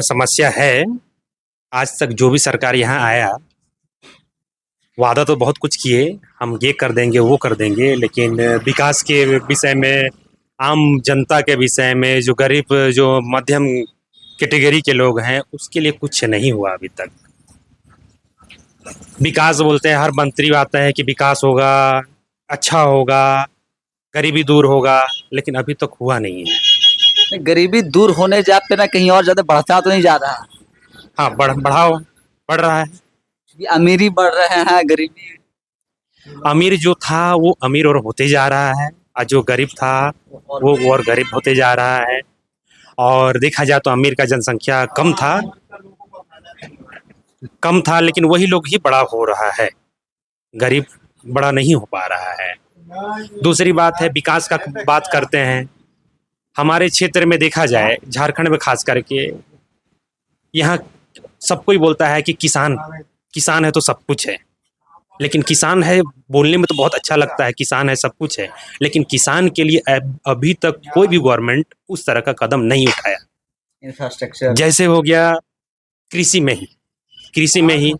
समस्या है। आज तक जो भी सरकार यहाँ आया, वादा तो बहुत कुछ किए, हम ये कर देंगे, वो कर देंगे, लेकिन विकास के विषय में, आम जनता के विषय में, जो गरीब, जो मध्यम कैटेगरी के लोग हैं, उसके लिए कुछ नहीं हुआ अभी तक। विकास बोलते हैं, हर मंत्री आता है कि विकास होगा, अच्छा होगा, गरीबी दूर होगा, लेकिन अभी तक हुआ नहीं है। गरीबी दूर होने जा पे ना कहीं और ज्यादा बढ़ता तो नहीं जा रहा? हाँ, बढ़ रहा है। ये अमीरी बढ़ रहे हैं, गरीबी। अमीर जो था वो अमीर और होते जा रहा है, और जो गरीब था वो और गरीब होते जा रहा है। और देखा जाए तो अमीर का जनसंख्या कम था, लेकिन वही लोग ही बड़ा हो रहा है, गरीब बड़ा नहीं हो पा रहा है। दूसरी बात है, विकास का बात करते हैं। हमारे क्षेत्र में देखा जाए, झारखंड में खास करके, यहाँ सब कोई बोलता है कि किसान किसान है तो सब कुछ है। लेकिन किसान है बोलने में तो बहुत अच्छा लगता है, किसान है सब कुछ है, लेकिन किसान के लिए अभी तक कोई भी गवर्नमेंट उस तरह का कदम नहीं उठाया। इंफ्रास्ट्रक्चर जैसे हो गया कृषि में ही कृषि में ही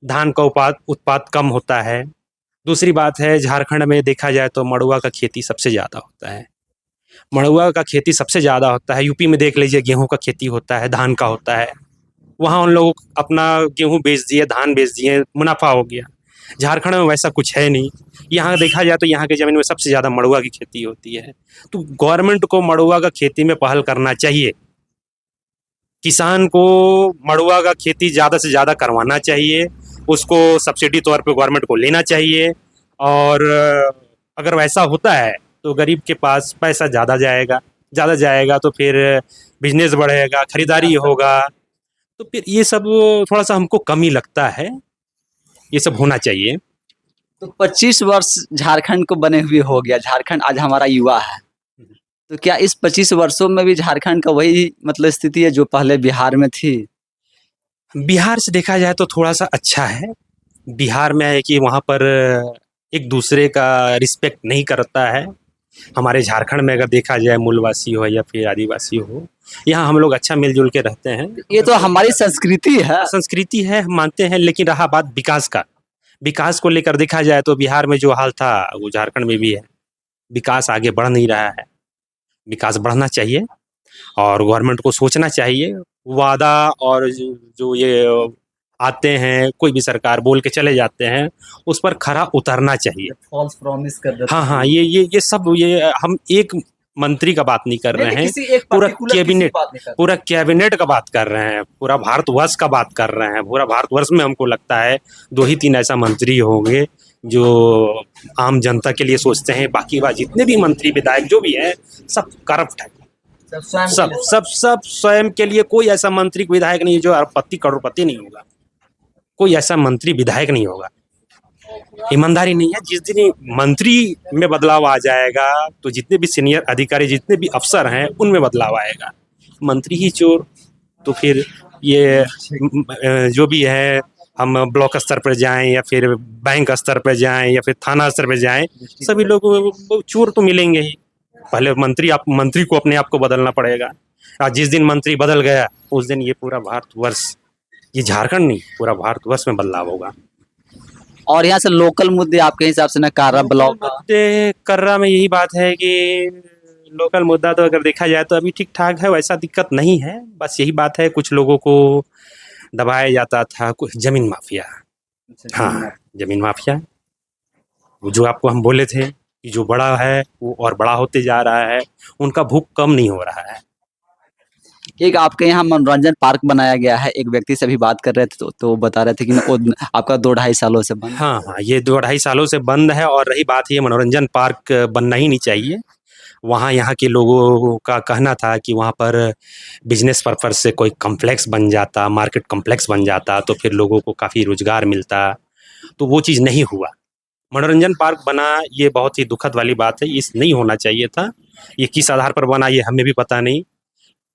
धान का उत्पाद कम होता है। दूसरी बात है, झारखंड में देखा जाए तो मड़ुआ का खेती सबसे ज़्यादा होता है। मड़ुआ का खेती सबसे ज़्यादा होता है। यूपी में देख लीजिए, गेहूं का खेती होता है, धान का होता है। वहाँ उन लोग अपना गेहूं बेच दिए, धान बेच दिए, मुनाफा हो गया। झारखंड में वैसा कुछ है नहीं। यहाँ देखा जाए तो यहाँ की ज़मीन में सबसे ज़्यादा मड़ुआ की खेती होती है। तो गवर्नमेंट को मड़ुआ का खेती में पहल करना चाहिए। किसान को मड़ुआ का खेती ज़्यादा से ज़्यादा करवाना चाहिए, उसको सब्सिडी तौर पे गवर्नमेंट को लेना चाहिए। और अगर वैसा होता है तो गरीब के पास पैसा ज़्यादा जाएगा तो फिर बिजनेस बढ़ेगा, खरीदारी होगा। तो फिर ये सब थोड़ा सा हमको कमी लगता है, ये सब होना चाहिए। तो 25 वर्ष झारखंड को बने हुए हो गया, झारखंड आज हमारा युवा है। तो क्या इस 25 वर्षों में भी झारखंड का वही मतलब स्थिति है जो पहले बिहार में थी? बिहार से देखा जाए तो थोड़ा सा अच्छा है। बिहार में है कि वहाँ पर एक दूसरे का रिस्पेक्ट नहीं करता है। हमारे झारखंड में अगर देखा जाए, मूलवासी हो या फिर आदिवासी हो, यहाँ हम लोग अच्छा मिलजुल के रहते हैं। ये तो हमारी संस्कृति है। संस्कृति है, हम मानते हैं, लेकिन रहा बात विकास को लेकर देखा जाए तो बिहार में जो हाल था वो झारखंड में भी है। विकास आगे बढ़ नहीं रहा है। विकास बढ़ना चाहिए और गवर्नमेंट को सोचना चाहिए। वादा और जो ये आते हैं, कोई भी सरकार बोल के चले जाते हैं, उस पर खरा उतरना चाहिए। फॉल्स प्रॉमिस कर देते हाँ, हैं। हाँ, ये सब, ये हम एक मंत्री का बात नहीं कर रहे हैं, किसी एक पूरा particular किसी कैबिनेट बात नहीं कर रहे। पूरा कैबिनेट का बात कर रहे हैं, पूरा भारतवर्ष का बात कर रहे हैं। पूरा भारतवर्ष में हमको लगता है 2 ही 3 ऐसा मंत्री होंगे जो आम जनता के लिए सोचते हैं। बाकी बात जितने भी मंत्री विधायक जो भी है, सब करप्ट है। सब स्वयं के लिए। कोई ऐसा मंत्री विधायक नहीं है जो अरबपति करोड़पति नहीं होगा। कोई ऐसा मंत्री विधायक नहीं होगा। ईमानदारी नहीं है। जिस दिन मंत्री में बदलाव आ जाएगा तो जितने भी सीनियर अधिकारी, जितने भी अफसर हैं, उनमें बदलाव आएगा। मंत्री ही चोर, तो फिर ये जो भी है, हम ब्लॉक स्तर पर जाएं या फिर बैंक स्तर पर जाएं या फिर थाना स्तर पर जाएं, सभी लोग चोर तो मिलेंगे ही। पहले मंत्री को अपने आप को बदलना पड़ेगा। और जिस दिन मंत्री बदल गया, उस दिन ये पूरा भारतवर्ष, ये झारखंड नहीं, पूरा भारतवर्ष में बदलाव होगा। और यहाँ से लोकल मुद्दे आपके हिसाब से ना कारा ब्लॉक कर्रा में यही बात है कि लोकल मुद्दा तो अगर देखा जाए तो अभी ठीक ठाक है, वैसा दिक्कत नहीं है। बस यही बात है, कुछ लोगों को दबाया जाता था, कुछ जमीन माफिया। हाँ, जमीन माफिया, वो जो आपको हम बोले थे कि जो बड़ा है वो और बड़ा होते जा रहा है, उनका भूख कम नहीं हो रहा है। एक आपके यहाँ मनोरंजन पार्क बनाया गया है, एक व्यक्ति से भी बात कर रहे थे तो वो बता रहे थे कि वो आपका 2-2.5 सालों से बंद। हाँ, हाँ, ये 2-2.5 सालों से बंद है। और रही बात, ये मनोरंजन पार्क बनना ही नहीं चाहिए। वहाँ यहाँ के लोगों का कहना था कि वहाँ पर बिजनेस पर्पज़ से कोई कॉम्प्लेक्स बन जाता, मार्केट कॉम्प्लेक्स बन जाता, तो फिर लोगों को काफ़ी रोजगार मिलता। तो वो चीज़ नहीं हुआ। मनोरंजन पार्क बना, ये बहुत ही दुखद वाली बात है। इस नहीं होना चाहिए था। ये किस आधार पर बना ये हमें भी पता नहीं।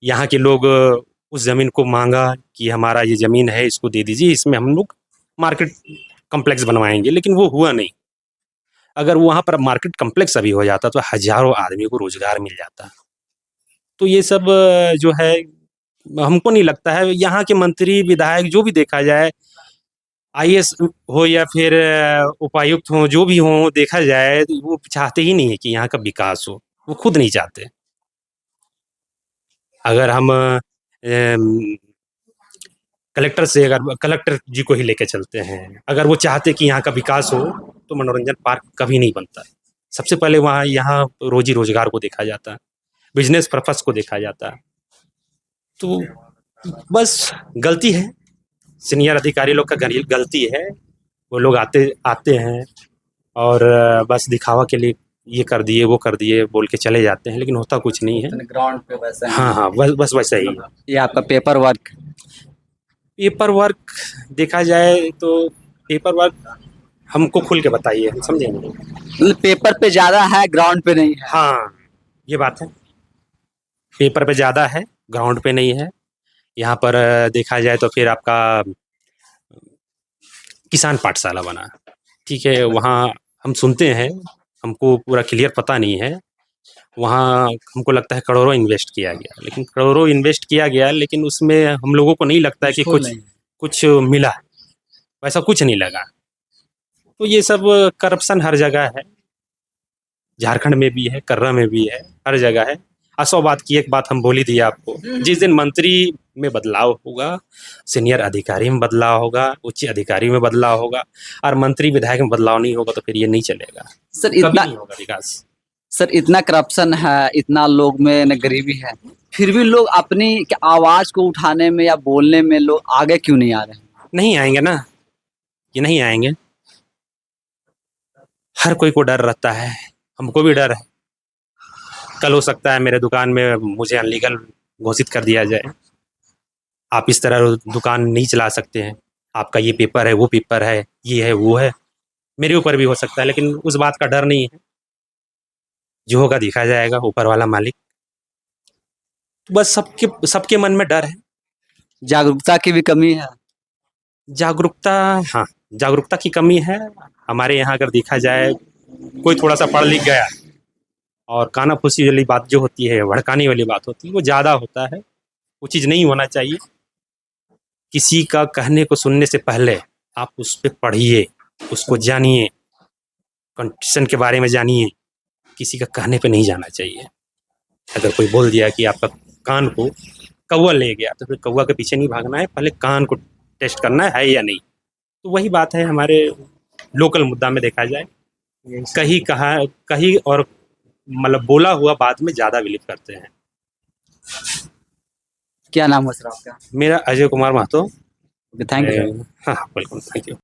यहाँ के लोग उस ज़मीन को मांगा कि हमारा ये ज़मीन है, इसको दे दीजिए, इसमें हम लोग मार्केट कॉम्प्लेक्स बनवाएंगे, लेकिन वो हुआ नहीं। अगर वहाँ पर मार्केट कॉम्प्लेक्स अभी हो जाता तो हजारों आदमी को रोजगार मिल जाता। तो ये सब जो है, हमको नहीं लगता है यहाँ के मंत्री विधायक जो भी देखा जाए, आईएएस हो या फिर उपायुक्त हो, जो भी हो देखा जाए, वो चाहते ही नहीं है कि यहाँ का विकास हो, वो खुद नहीं चाहते। अगर हम कलेक्टर जी को ही लेके चलते हैं, अगर वो चाहते कि यहाँ का विकास हो तो मनोरंजन पार्क कभी नहीं बनता। सबसे पहले वहाँ यहाँ रोजी रोजगार को देखा जाता, बिजनेस पर्पस को देखा जाता। तो बस गलती है, सीनियर अधिकारी लोग का गलती है। वो लोग आते आते हैं और बस दिखावा के लिए ये कर दिए, वो कर दिए बोल के चले जाते हैं, लेकिन होता कुछ नहीं है। ग्राउंड पे वैसे हाँ, हाँ, बस वैसा ही है। ये आपका पेपर वर्क, पेपर वर्क देखा जाए तो पेपर वर्क हमको खुल के बताइए, हम समझेंगे। मतलब पेपर पे ज्यादा है, ग्राउंड पे नहीं है। हाँ, ये बात है। पेपर पे ज़्यादा है, ग्राउंड पे नहीं है। यहाँ पर देखा जाए तो फिर आपका किसान पाठशाला बना, ठीक है, वहाँ हम सुनते हैं, हमको पूरा क्लियर पता नहीं है। वहाँ हमको लगता है करोड़ों इन्वेस्ट किया गया, लेकिन करोड़ों इन्वेस्ट किया गया, लेकिन उसमें हम लोगों को नहीं लगता है कि कुछ नहीं। कुछ मिला, वैसा कुछ नहीं लगा। तो ये सब करप्शन हर जगह है, झारखंड में भी है, कर्रा में भी है, हर जगह है। 100 बात की एक बात हम बोल ही दिए आपको, जिस दिन मंत्री में बदलाव होगा, सीनियर अधिकारी में बदलाव होगा, उच्च अधिकारी में बदलाव होगा, और मंत्री विधायक में बदलाव नहीं होगा तो फिर ये नहीं चलेगा, सर कभी इतना नहीं होगा विकास। सर इतना करप्शन है, इतना लोग में न गरीबी है, फिर भी लोग अपनी आवाज को उठाने में या बोलने में लोग आगे क्यों नहीं आ रहे हैं? नहीं आएंगे ना, ये नहीं आएंगे। हर कोई को डर रहता है, हमको भी डर है। कल हो सकता है मेरे दुकान में मुझे अनलीगल घोषित कर दिया जाए, आप इस तरह दुकान नहीं चला सकते हैं, आपका ये पेपर है, वो पेपर है, ये है, वो है। मेरे ऊपर भी हो सकता है, लेकिन उस बात का डर नहीं है। जो होगा देखा जाएगा, ऊपर वाला मालिक। तो बस सबके सबके मन में डर है। जागरूकता की भी कमी है। जागरूकता, हाँ, जागरूकता की कमी है। हमारे यहाँ अगर देखा जाए, कोई थोड़ा सा पढ़ लिख गया और कानाफूसी वाली बात जो होती है, भड़काने वाली बात होती है, वो ज़्यादा होता है। वो चीज़ नहीं होना चाहिए। किसी का कहने को सुनने से पहले आप उस पे पढ़िए, उसको जानिए, कंडीशन के बारे में जानिए। किसी का कहने पे नहीं जाना चाहिए। अगर कोई बोल दिया कि आपका कान को कौवा ले गया, तो फिर कौवा के पीछे नहीं भागना है, पहले कान को टेस्ट करना है या नहीं। तो वही बात है हमारे लोकल मुद्दा में देखा जाए, कहीं और मतलब बोला हुआ बात में ज़्यादा बिलीव करते हैं। क्या नाम है सर आपका? मेरा अजय कुमार महतो। Thank you. हाँ, वेलकम, थैंक यू।